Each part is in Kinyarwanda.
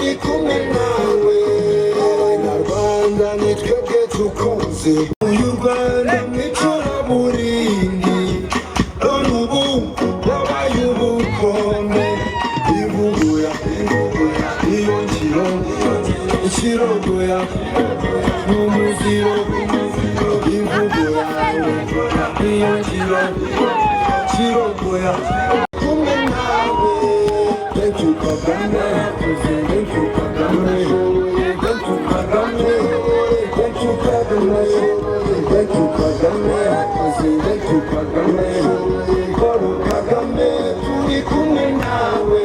turi kumwe nawe abanyarwanda nitwebwe dukunze uyu Rwanda mw'icuraburindi none ubu wabaye ubukombe ivuguya iyo ngiro ikirogoya n'umuziro ivuguya iyo ngiro ikirogoya kumwe nawe thank you Kagame thank you Kagame thank you Kagame thank you Kagame thank you Kagame thank you Kagame Paul Kagame turi kumwe nawe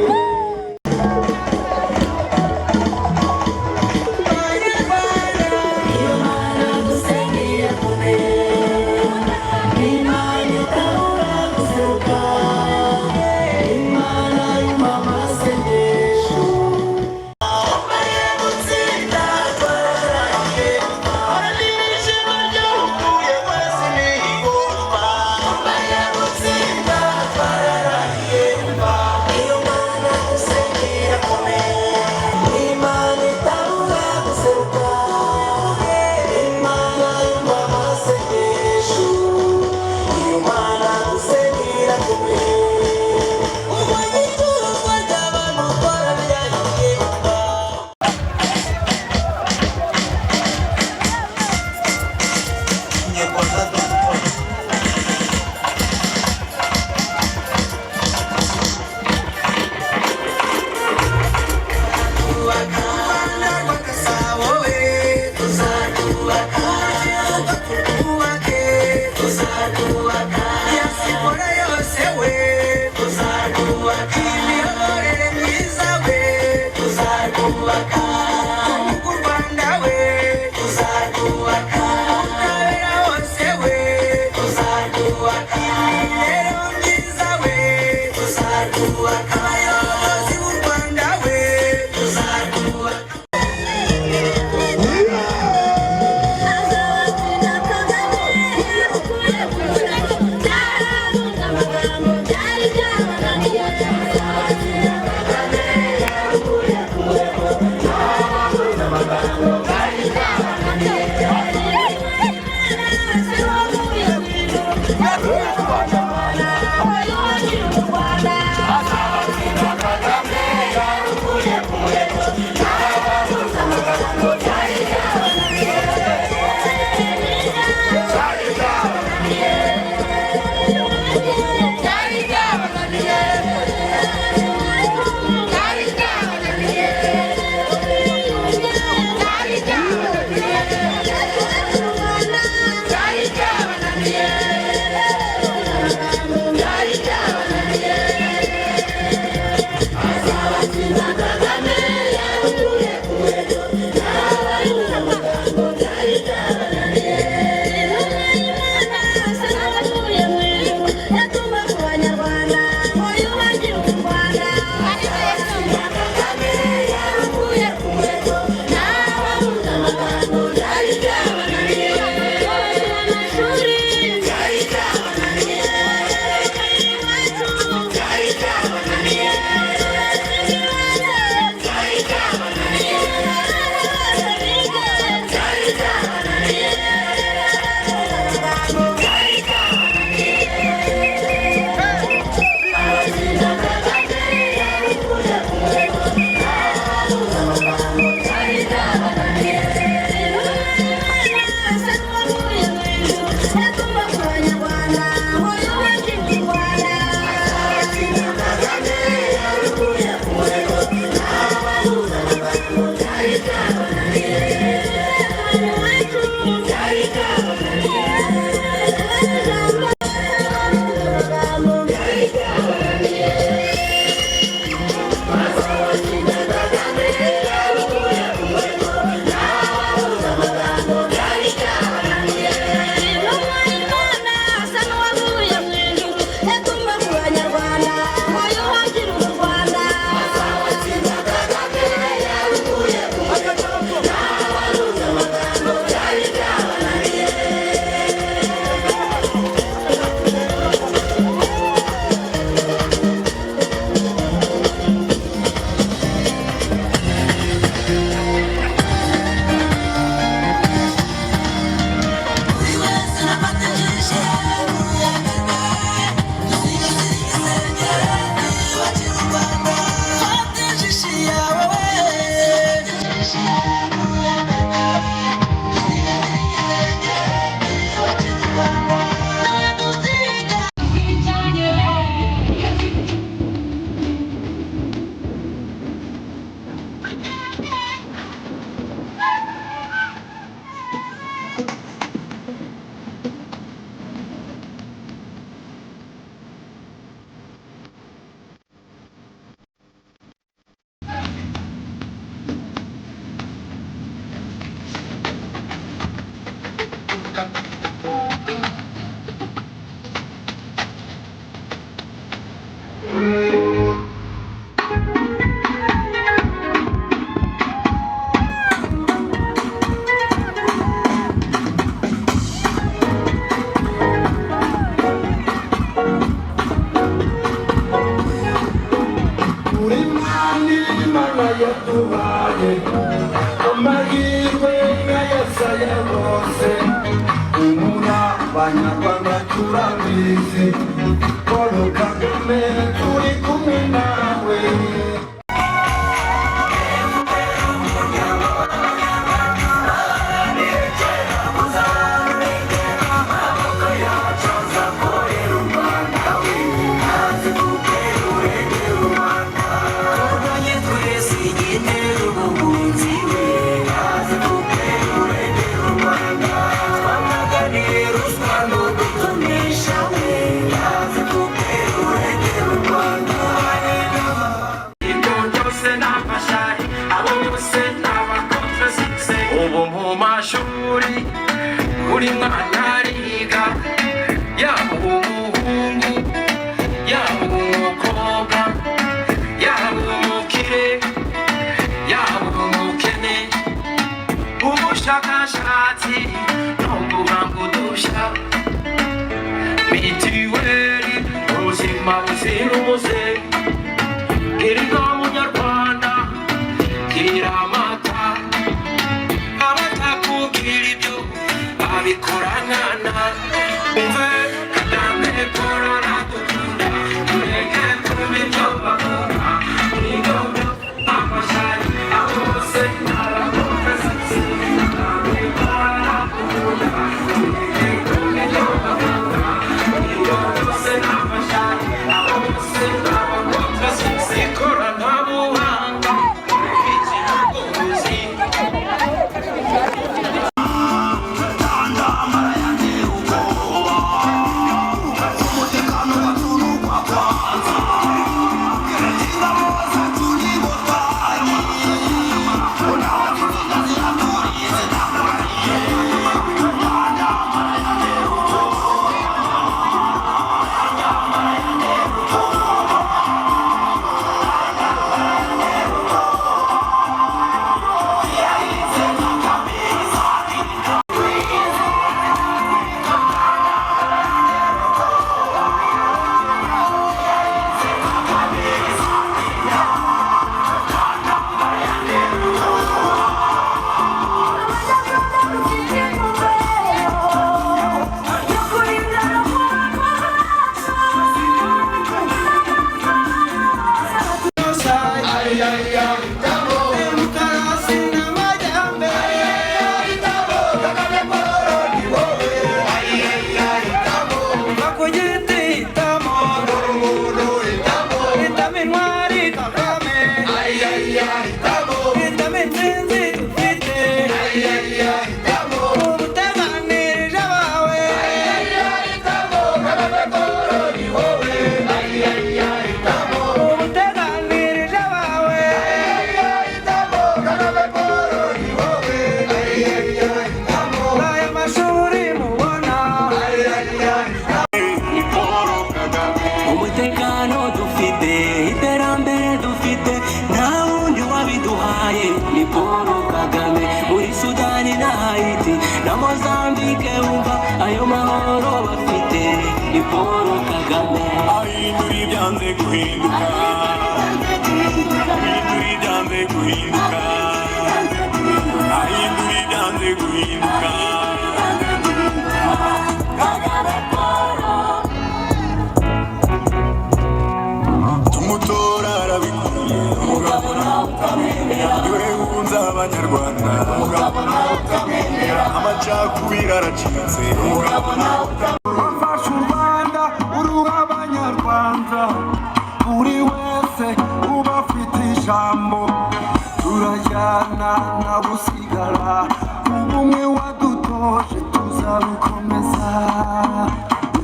waduhaye amahirwe nk'ayasaya bose umura abanyarwanda turabizi Paul Kagame turi kumwe nawe uri mwana ariga yaba umuhungu yaba umukobwa yaba umukire yaba umukene ubushakashatsi no guhanga udushya mitiweli ubuzima buzira umuze gira munyarwanda gira amata abatakubwira ibyo babikora nkana umve Kagame korora dukunda tureke tuba ibyo bakora niyo amashari aho hose n'abakozi Kagame korora dukunda tureke tuba ibyo bakora niyo hose n'amashari aho hose n'abakozi ikoranabuhanga ikiranguzi ni Paul Kagame muri Sudani na Haiti na Mozambique umva ayo mahoro bafite ni Paul Kagame ahindura ibyanze guhinduka ahindura ibyanze guhinduka ahindura ibyanze guhinduka tumutora arabikwiye umugabo nawe utamwemera iwe wunze abanyarwanda umugabo nawe utamwemera amacakubiri aracitse umugabo nawe utamwemera wafashe u Rwanda uruha abanyarwanda buri wese uba afite ijambo turajyana na busigara ubumwe wadutoje tuzarukomeza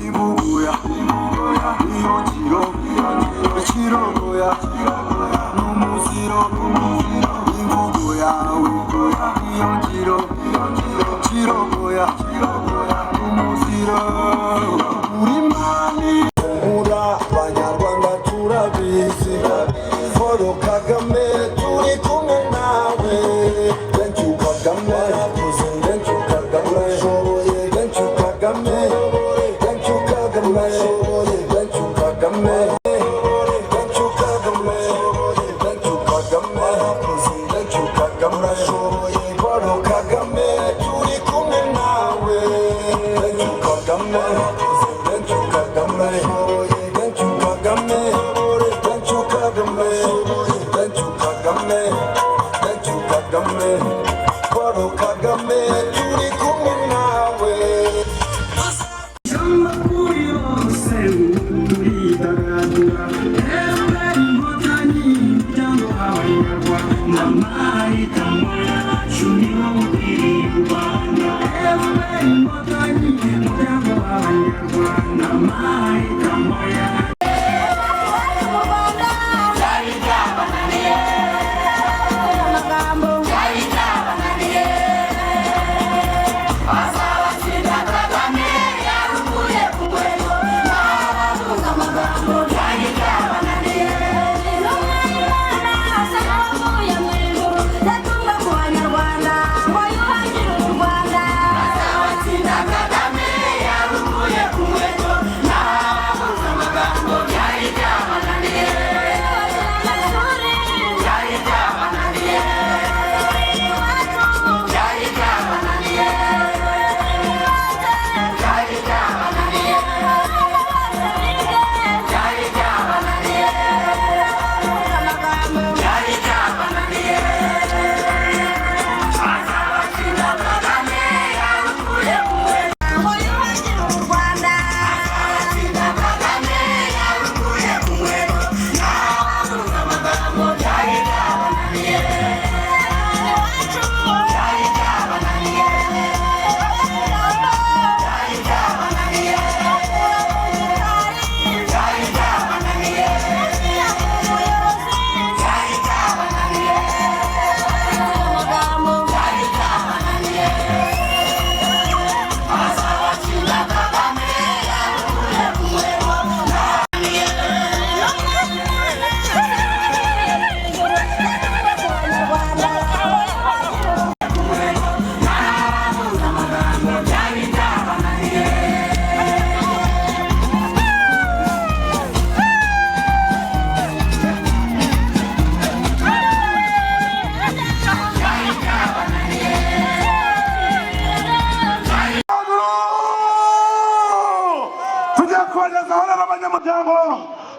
ibubuya iyo ngiro ikirogoya n'umuziro ibubuya iyo ngiro ikirogoya n'umuziro uri mani ura abanyarwanda turabizi Paul Kagame turi kumwe nawe thank you Kagame thank you Kagame thank you Kagame thank you Kagame thank you Kagame thank you Kagame thank you Kagame Kagame, Paul Kagame, turi kumwe nawe. Shamba kuri bose turidagadura, FPR Inkotanyi cyangwa Abanyarwanda, amahitamo yacu niho uri u Rwanda. FPR Inkotanyi cyangwa Abanyarwanda, amahitamo yacu.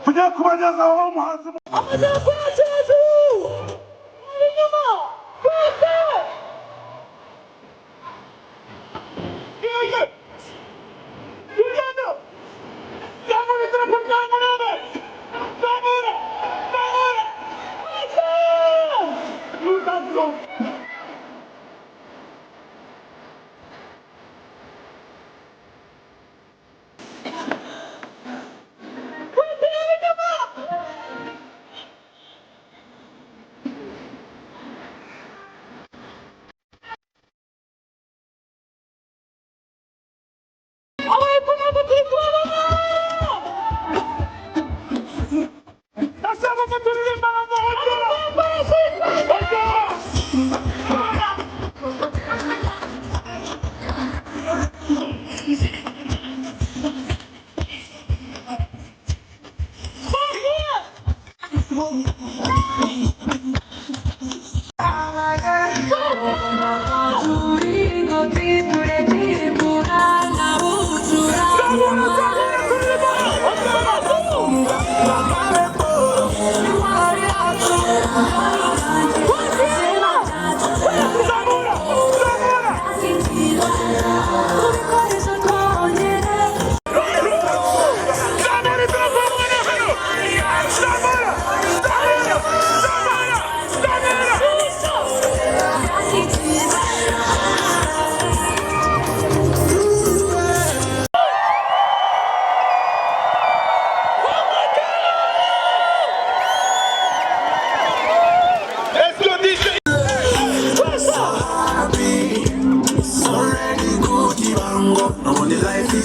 Tujya kubagezaho umuhanzi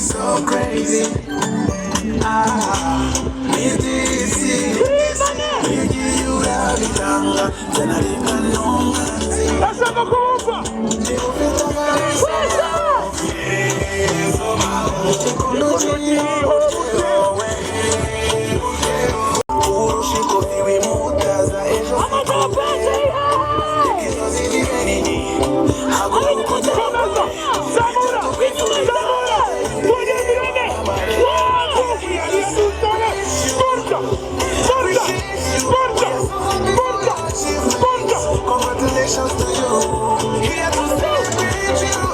so crazy. Porta! congratulations to you. Here to celebrate you.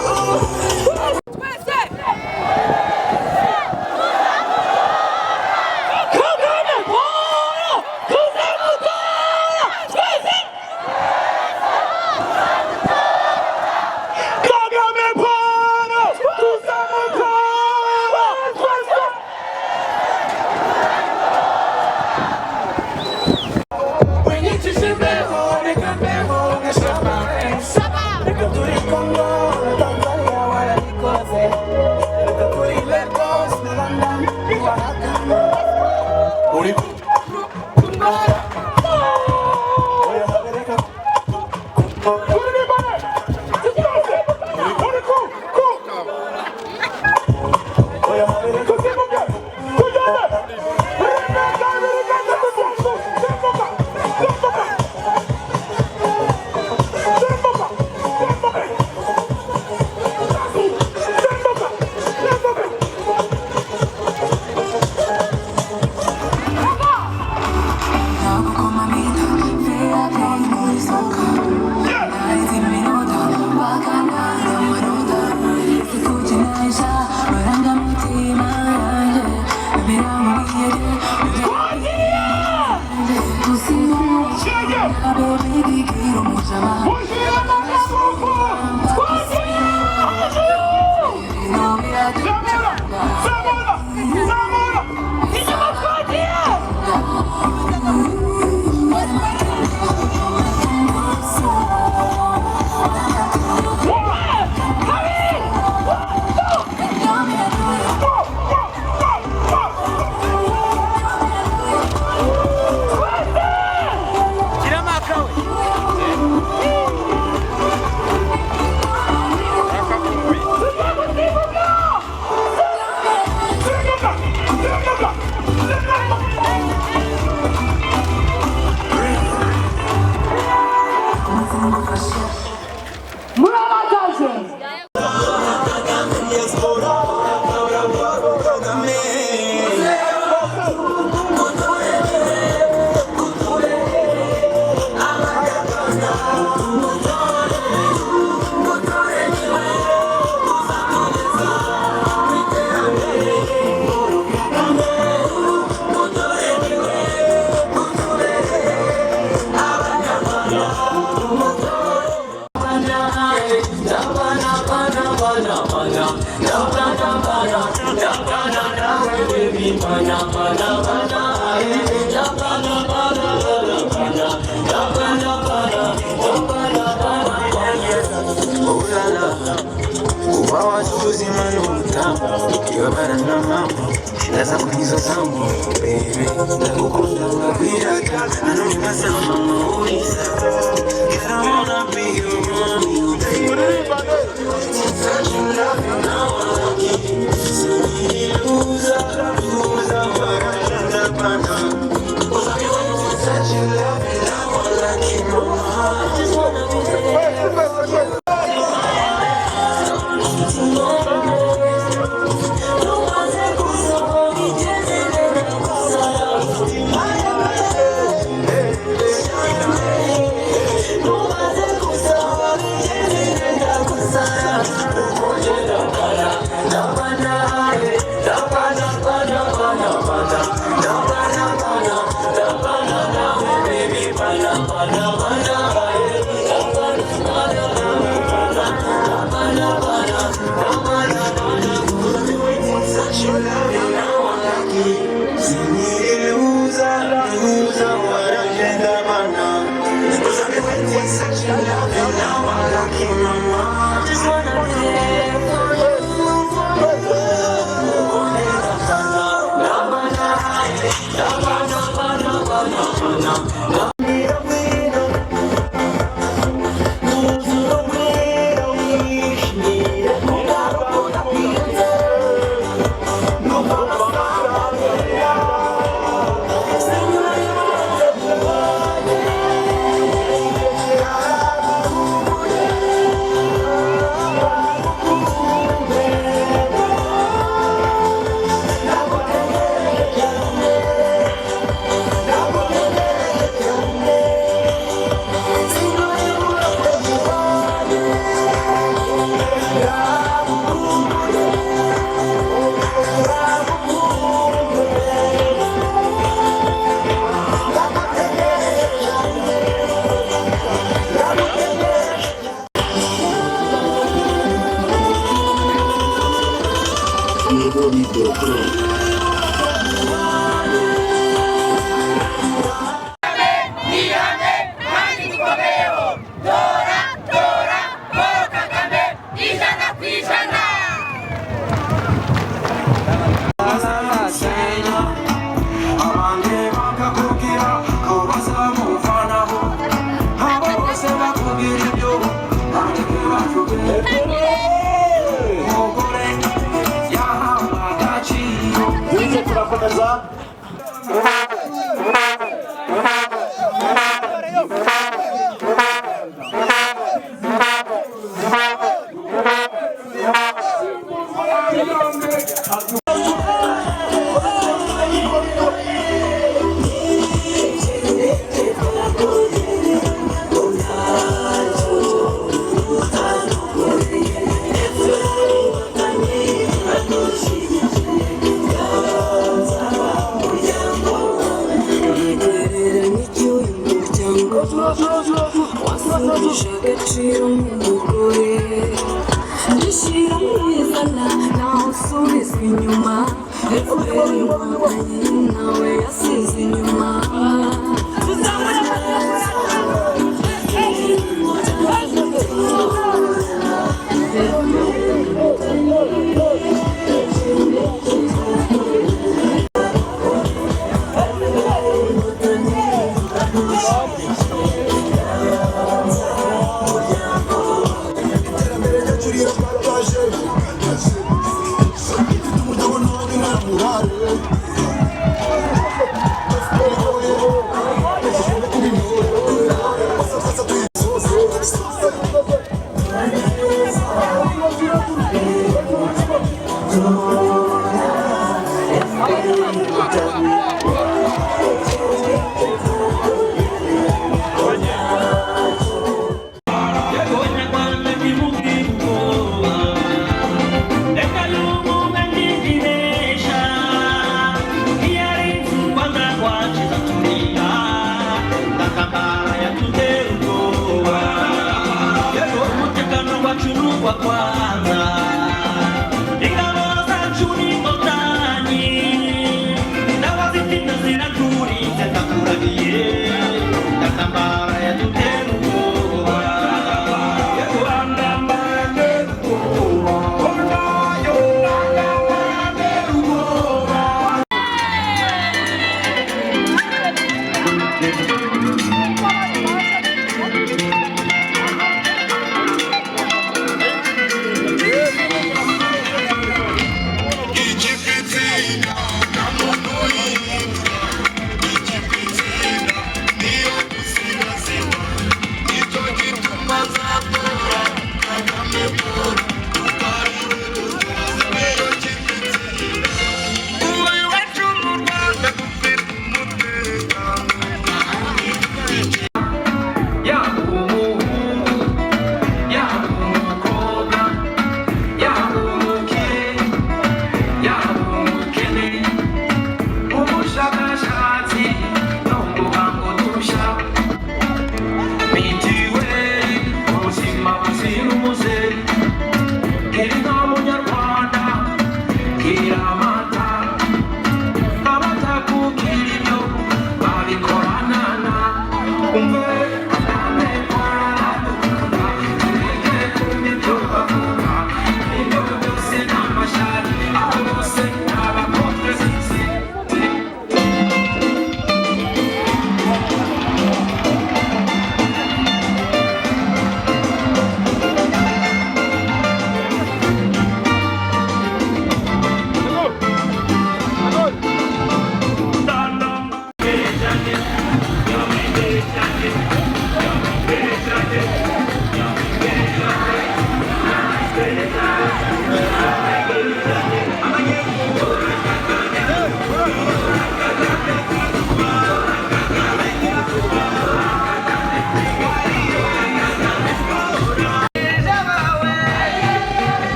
libero pro.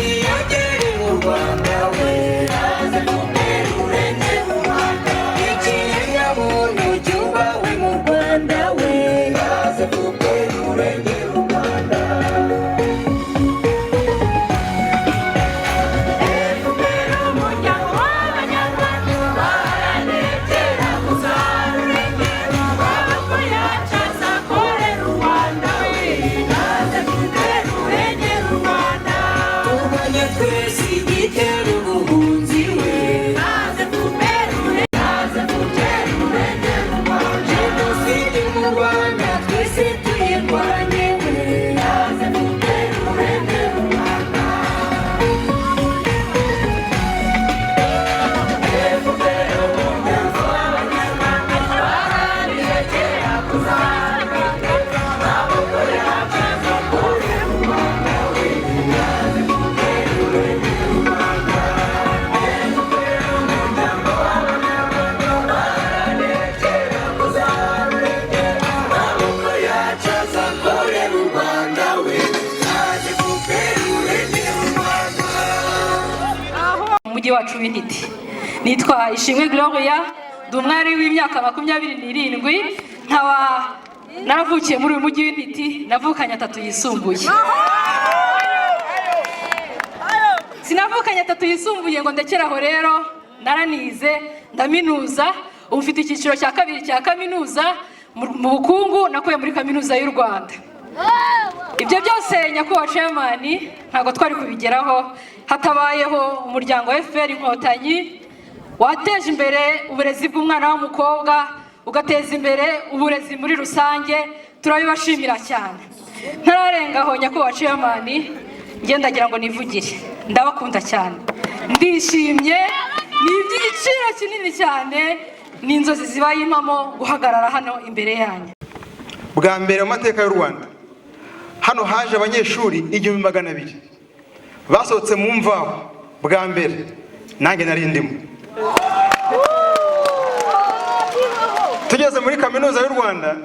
niyogere mu Rwanda we naze FPR urengere u Rwanda ikiremwamuntu cyubahwe mu Rwanda we naze FPR urengere u Rwanda umujyi wacu w'intiti. Nitwa Ishimwe Gloria, ndi umwari w'imyaka 27, nkaba naravukiye muri uyu mujyi w'intiti, navukanye 3 yisumbuye. Sinavukanye 3 yisumbuye ngo ndekeraho rero, naranize ndaminuza, ubu mfite icyiciro cya 2 cya kaminuza mu bukungu nakuye muri kaminuza y'u Rwanda. Ibyo byose nyakubahwa chairman ntago twari kubigeraho hatabayeho umuryango wa FPR Inkotanyi wateje imbere uburezi bw'umwana w'umukobwa, ugateza imbere uburezi muri rusange. Turabibashimira cyane. Ntararengaho nyakubahwa chairman, ngendagira ngo nivugire, ndabakunda cyane, ndishimye, ni iby'igiciro kinini cyane, n'inzozi zibaye impamo guhagarara hano imbere yanyu. Bwa mbere mu mateka y'u Rwanda hano haje abanyeshuri 1200 basohotse mu mvaho bwa mbere, nange nari ndimo. Tugeze muri kaminuza y'u Rwanda,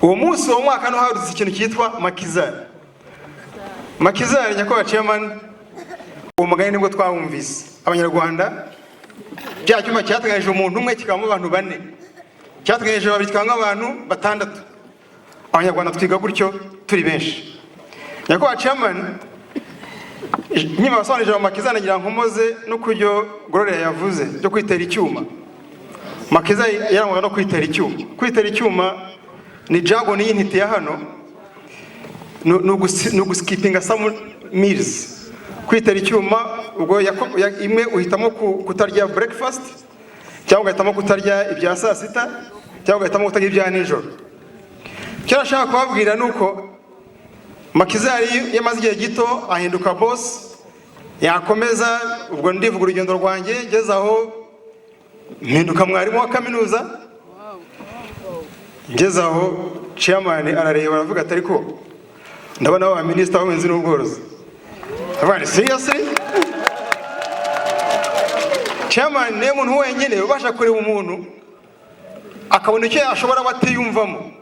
uwo munsi wo mwaka no haruze ikintu cyitwa makizari. Makizari nyakubahwa chairman, uwo mugani nibwo twawumvise. Abanyarwanda cya cyuma cyateganyije umuntu umwe kikaba abantu 4, cyateganyije babiri kikaba abantu 6. Abanyarwanda twiga gutyo turi benshi. Nyakubahwa chairman, nyuma basobanurije amakizana ngira nkomoze no kujyo Gloria yavuze cyo kwitera icyuma. Makiza yarangwaga no kwitera icyuma. Kwitera icyuma ni jargon y'intiti ya hano, no guskipinga some meals. Kwitera icyuma ubwo imwe uhitamo kutarya breakfast, cyangwa ugahitamo kutarya ibya saa sita, cyangwa ugahitamo kutarya ibya nijoro. Cyara shaka kubabwira nuko Makizari yamaze igihe gito ahinduka boss, yakomeza ubwo ndivuga urugendo rwanjye ngeze aho mpinduka mwarimu wa kaminuza. Ngeze aho chairman arareba aravuga ati ariko ndabona wa minister w'ubuhinzi n'ubworozi. Abana seriously? Chairman ne muntu wenyine ubasha kureba umuntu akabona icyo ashobora batiyumvamo.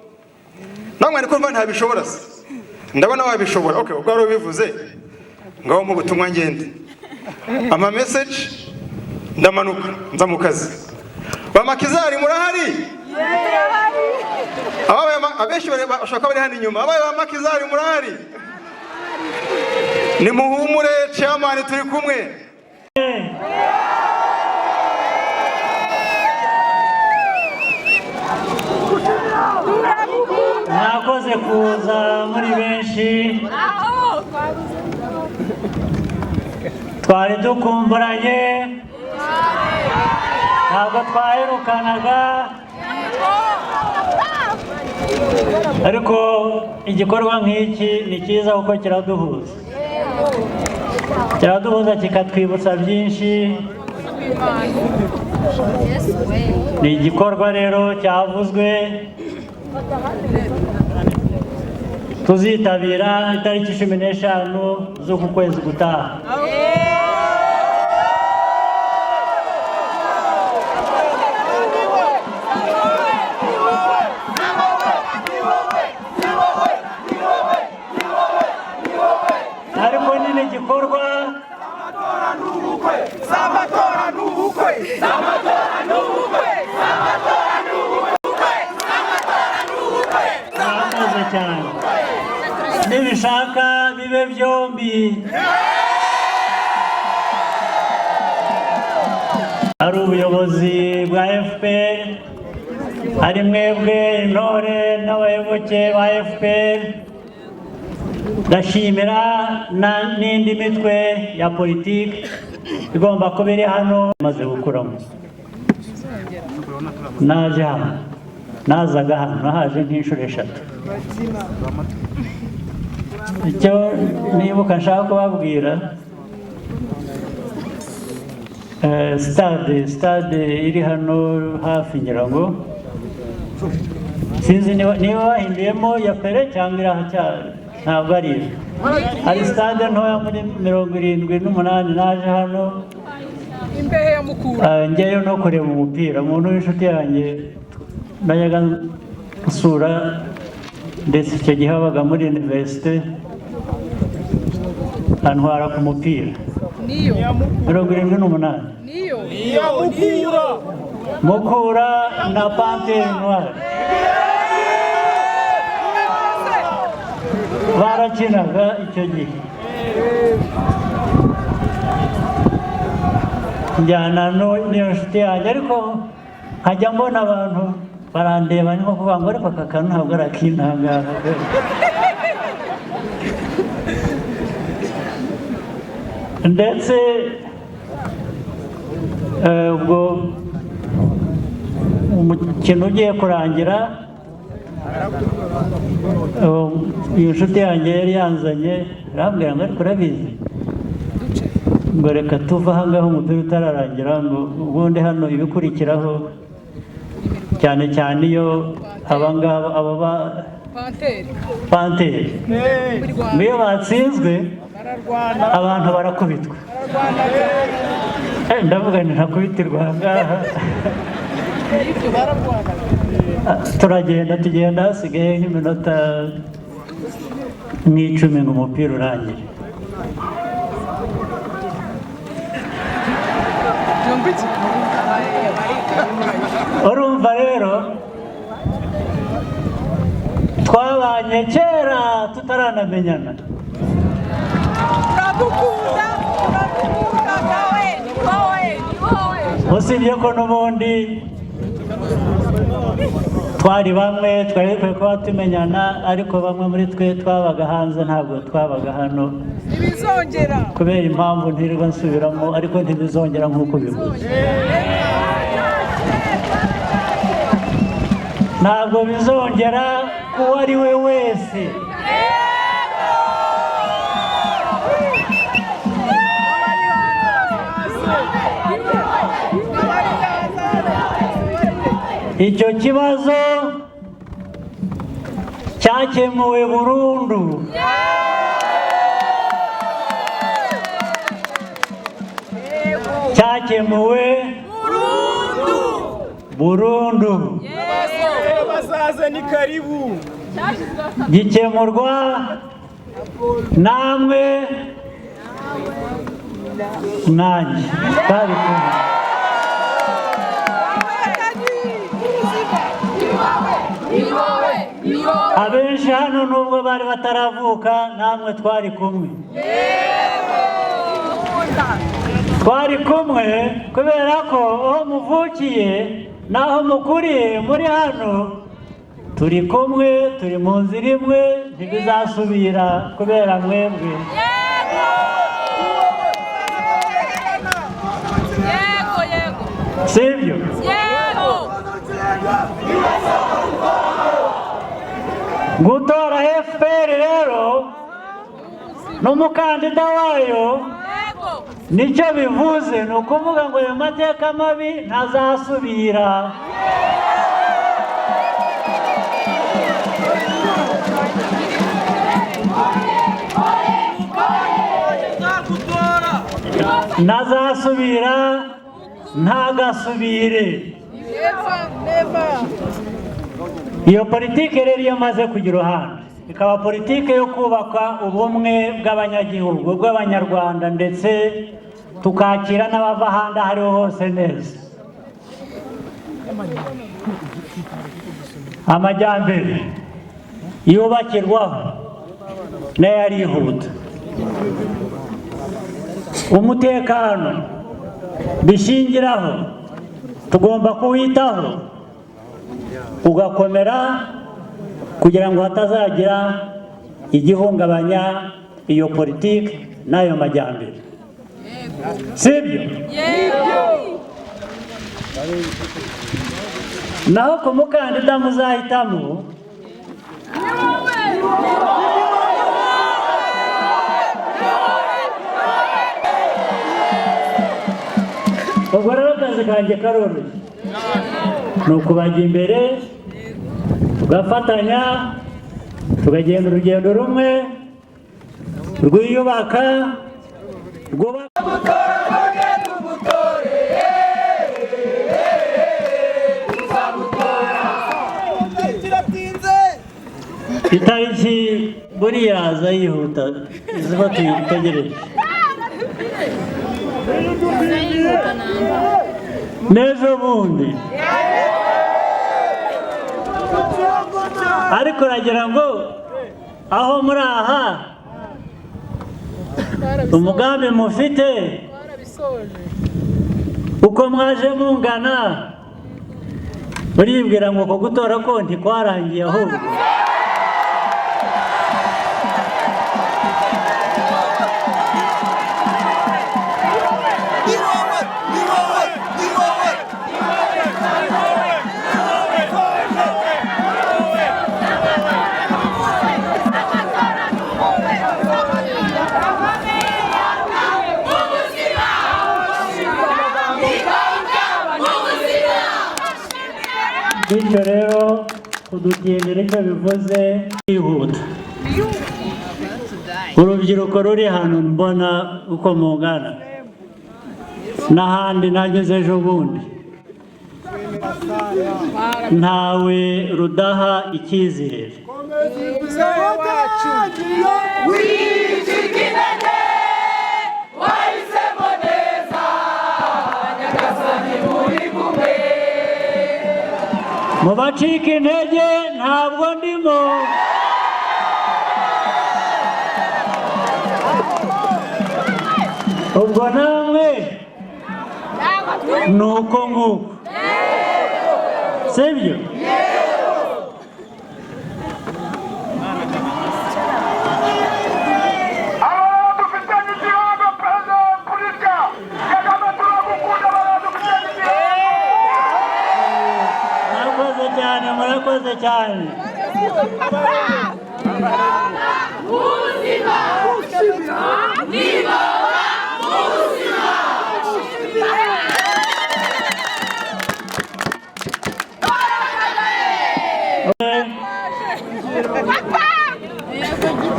Namwe ariko nta bishobora se. Ndabona wabishobora. Okay, ubwo rero bivuze ngaho mu butumwa ngende. Ama message ndamanuka nza mu kazi. Ba Makizari murahari? Abenshi bashaka bari hano inyuma. Abaye ba Makizari murahari? Ni muhumure chairman turi kumwe. Mwakoze kuza muri benshi, twari dukumburanye, ntabwo twaherukanaga, ariko igikorwa nk'iki ni cyiza kuko kiraduhuza kikatwibutsa byinshi. Ni igikorwa rero cyavuzwe tuzitabira itariki 15 z'uku kwezi gutaha. Ariko nyine bikorwa murakoze cyane nibishaka bibe byombi hari ubuyobozi bwa FPR hari mwebwe intore n'abayoboke ba FPR ndashimira n'indi mitwe ya politiki igomba kuba iri hano maze gukuramo naje hano nazaga hano nahaje nk'inshuro eshatu icyo nibuka nshaka kubabwira stade iri hano hafi ngira ngo sinzi niba bahinduyemo ya pere cyangwa irahacyari ntabwo ari iyo hari stade ntoya muri 78 naje hano imbehe ya Mukura njyeyo no kureba umupira umuntu w'inshuti yanjye najyaga gusura ndetse icyo gihe habaga muri universite antwara ku mupira niyo 78 niyo Mukura na Panthère Noire barakinaga icyo gihe njyana n'iyo nshuti yanjye ariko nkajya mbona abantu barandeba nko kuvuga ngo ariko aka kantu ntabwo arakintangaza ndetse ubwo umukino ugiye kurangira iyo nshuti yanjye yari yanzanye arambwira ngo ariko urabizi ngo reka tuve aha ngaho umupira utararangira ngo ubundi hano ibikurikiraho cyane cyane iyo abangaba aba ba Panthère iyo batsinzwe abantu barakubitwa ndavuga nti ntakubitirwa aha ngaha tugenda hasigaye nk'iminota nk'icumi ngo umupira urangire urumva rero twabanye kera tutaranamenyana usibye ko n'ubundi twari bamwe twari dukwiye kuba tumenyana ariko bamwe muri twe twabaga hanze ntabwo twabaga hano ntibizongera kubera impamvu ntirirwa nsubiramo ariko ntibizongera nk'uko bivuze ntabwo bizongera kuwo ari we wese icyo kibazo cyakemuwe burundu cyakemuwe burundu bazaza ni karibu gikemurwa namwe nanjye bari kumwe abenshi hano nubwo bari bataravuka namwe twari kumwe kubera ko aho muvukiye naho mukuriye muri hano turi kumwe turi mu nzira imwe ntibizasubira kubera mwebwe sibyo gutora FPR rero n'umukandida wayo nicyo bivuze ni ukuvuga ngo ayo mateka mabi ntazasubira ntazasubira ntagasubire iyo politiki rero iyo amaze kugira uruhande ikaba politike yo kubaka ubumwe bw'abanyagihugu bw'abanyarwanda ndetse tukakira n'abava ahandi aho ariho hose neza. Amajyambere yubakirwaho nayo arihuta. Umutekano bishingiraho tugomba kuwitaho ugakomera kugira ngo hatazagira igihungabanya iyo politiki n'ayo majyambere. Sibyo? Naho ku mukandida muzahitamo ubwo rero akazi kanjye karoroshye ni ukubajya imbere tugafatanya tukagenda urugendo rumwe rwiyubaka itariki buriya aza yihuta izuba tuyitegereje n'ejo bundi ariko uragira ngo aho muri aha umugambi mufite uko mwaje mungana uribwira ngo ko gutora ko ntikwarangiye ahubwo bityo rero kudutindira icyo bivuze kwihuta. Urubyiruko ruri hano mbona uko mungana n'ahandi nageze ejo bundi ntawe rudaha icyizere. Mu bacika intege ntabwo ndimo. Ubwo namwe ni uko nguko. Sibyo? Murakoze cyane.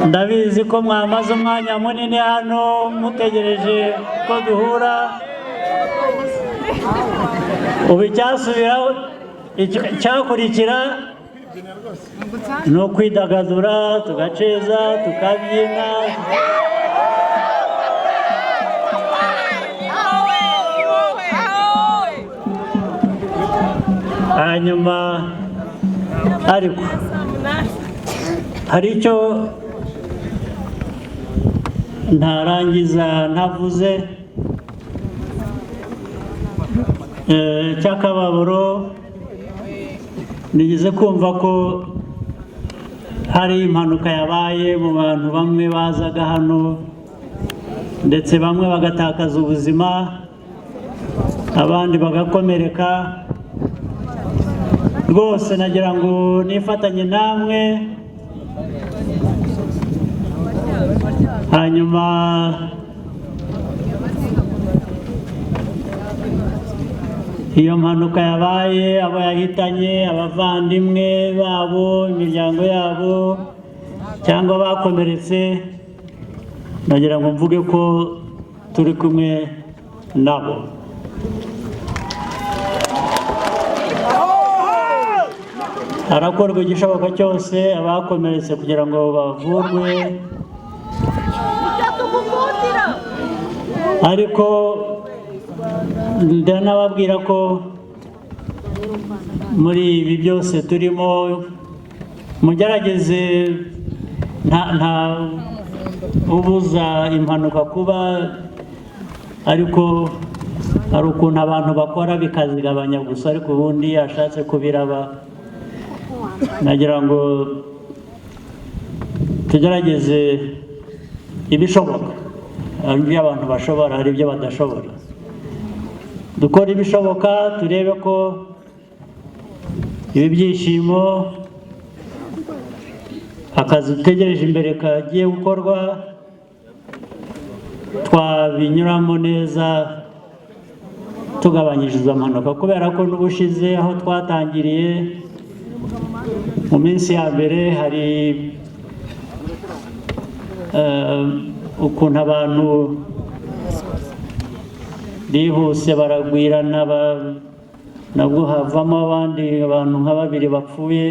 Ndabizi ko mwamaze umwanya munini hano mutegereje ko duhura. Ubu icyasubiraho icyakurikira ni ukwidagadura tugaceza tukabyina hanyuma ariko hari icyo ntarangiza ntavuze cy'akababaro. Nigeze kumva ko hari impanuka yabaye mu bantu bamwe bazaga hano ndetse bamwe bagatakaza ubuzima abandi bagakomereka. Rwose nagira ngo nifatanye namwe hanyuma iyo mpanuka yabaye abo yahitanye abavandimwe babo imiryango yabo cyangwa bakomeretse nagira ngo mvuge ko turi kumwe nabo. harakorwa igishoboka cyose abakomeretse kugira ngo bavurwe, ariko ndanababwira ko muri ibi byose turimo mugerageze nta ubuza impanuka kuba, ariko hari ukuntu abantu bakora bikazigabanya gusa, ariko ubundi yashatse kubiraba. Nagira ngo tugerageze ibishoboka, hari ibyo abantu bashobora, hari ibyo badashobora. Dukora ibishoboka, turebe ko ibi byishimo akazi dutegereje imbere kagiye gukorwa twabinyuramo neza tugabanyije izo mpanuka, kubera ko n'ubushize aho twatangiriye mu minsi ya mbere hari ukuntu abantu bihuse baragwirana, nabwo havamo abandi bantu nka 2 bapfuye.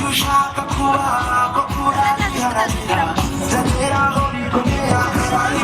Ushaka kuba ko kurariharanira, zatera aho bikomeye akaba ari